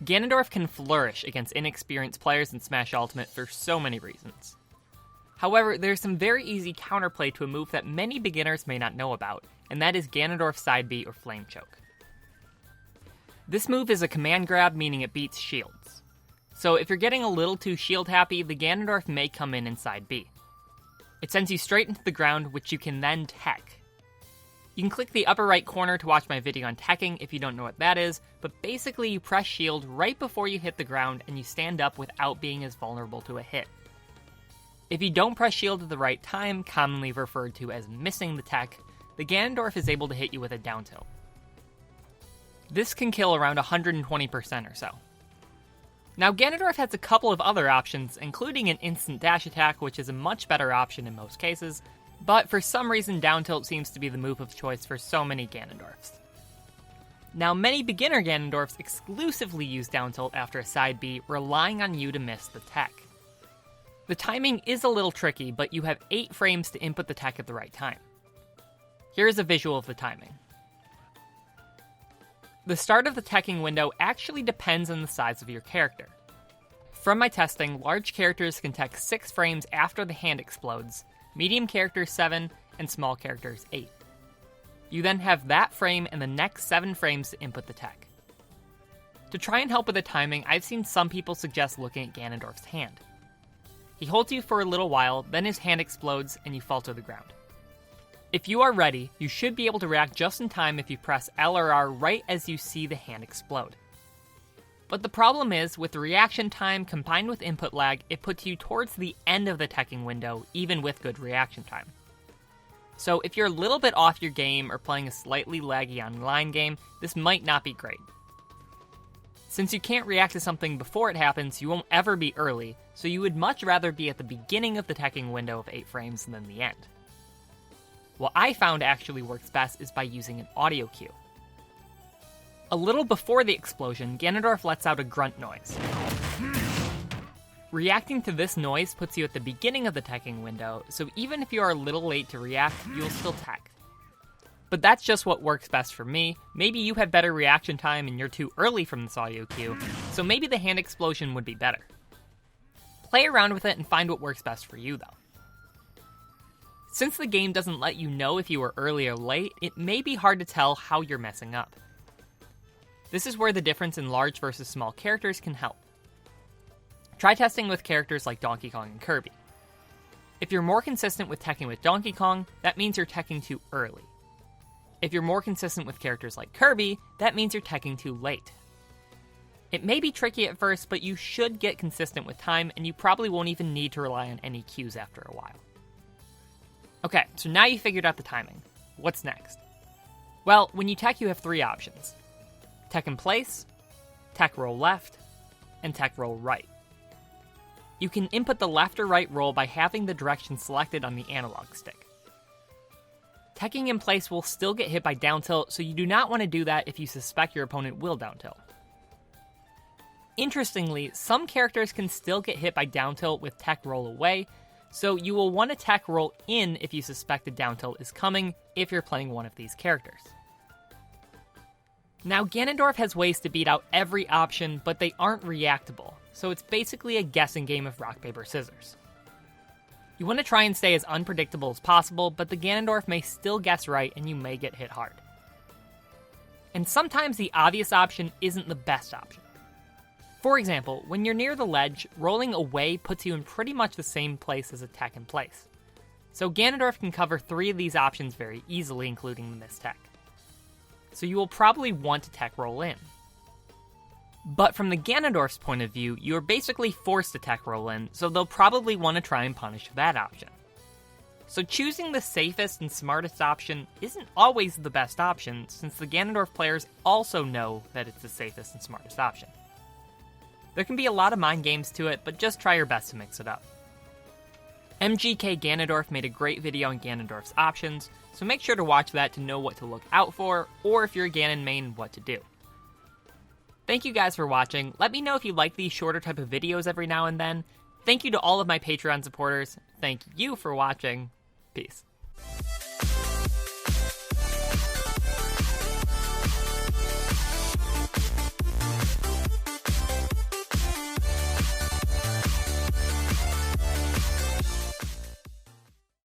Ganondorf can flourish against inexperienced players in Smash Ultimate for so many reasons. However, there's some very easy counterplay to a move that many beginners may not know about, and that is Ganondorf's Side B or Flame Choke. This move is a command grab, meaning it beats shields. So if you're getting a little too shield happy, the Ganondorf may come in Side B. It sends you straight into the ground, which you can then tech. You can click the upper right corner to watch my video on teching if you don't know what that is, but basically you press shield right before you hit the ground and you stand up without being as vulnerable to a hit. If you don't press shield at the right time, commonly referred to as missing the tech, the Ganondorf is able to hit you with a down tilt. This can kill around 120% or so. Now Ganondorf has a couple of other options, including an instant dash attack, which is a much better option in most cases, but for some reason down tilt seems to be the move of choice for so many Ganondorfs. Now many beginner Ganondorfs exclusively use down tilt after a side B, relying on you to miss the tech. The timing is a little tricky, but you have 8 frames to input the tech at the right time. Here is a visual of the timing. The start of the teching window actually depends on the size of your character. From my testing, large characters can tech 6 frames after the hand explodes, medium characters 7, and small characters 8. You then have that frame and the next 7 frames to input the tech. To try and help with the timing, I've seen some people suggest looking at Ganondorf's hand. He holds you for a little while, then his hand explodes and you fall to the ground. If you are ready, you should be able to react just in time if you press L or R right as you see the hand explode. But the problem is, with the reaction time combined with input lag, it puts you towards the end of the teching window, even with good reaction time. So if you're a little bit off your game or playing a slightly laggy online game, this might not be great. Since you can't react to something before it happens, you won't ever be early, so you would much rather be at the beginning of the teching window of 8 frames than the end. What I found actually works best is by using an audio cue. A little before the explosion, Ganondorf lets out a grunt noise. Reacting to this noise puts you at the beginning of the teching window, so even if you are a little late to react, you'll still tech. But that's just what works best for me. Maybe you have better reaction time and you're too early from this audio cue, so maybe the hand explosion would be better. Play around with it and find what works best for you, though. Since the game doesn't let you know if you are early or late, it may be hard to tell how you're messing up. This is where the difference in large versus small characters can help. Try testing with characters like Donkey Kong and Kirby. If you're more consistent with teching with Donkey Kong, that means you're teching too early. If you're more consistent with characters like Kirby, that means you're teching too late. It may be tricky at first, but you should get consistent with time, and you probably won't even need to rely on any cues after a while. Okay, so now you figured out the timing. What's next? Well, when you tech, you have 3 options. Tech in place, tech roll left, and tech roll right. You can input the left or right roll by having the direction selected on the analog stick. Teching in place will still get hit by down tilt, so you do not want to do that if you suspect your opponent will down tilt. Interestingly, some characters can still get hit by down tilt with tech roll away, so you will want to tech roll in if you suspect a down tilt is coming if you're playing one of these characters. Now, Ganondorf has ways to beat out every option, but they aren't reactable, so it's basically a guessing game of rock, paper, scissors. You want to try and stay as unpredictable as possible, but the Ganondorf may still guess right and you may get hit hard. And sometimes the obvious option isn't the best option. For example, when you're near the ledge, rolling away puts you in pretty much the same place as a tech in place. So Ganondorf can cover 3 of these options very easily, including the missed tech. So you will probably want to tech roll in. But from the Ganondorf's point of view, you are basically forced to tech roll in, so they'll probably want to try and punish that option. So choosing the safest and smartest option isn't always the best option, since the Ganondorf players also know that it's the safest and smartest option. There can be a lot of mind games to it, but just try your best to mix it up. MGK Ganondorf made a great video on Ganondorf's options, so make sure to watch that to know what to look out for, or if you're a Ganon main, what to do. Thank you guys for watching. Let me know if you like these shorter type of videos every now and then. Thank you to all of my Patreon supporters. Thank you for watching. Peace.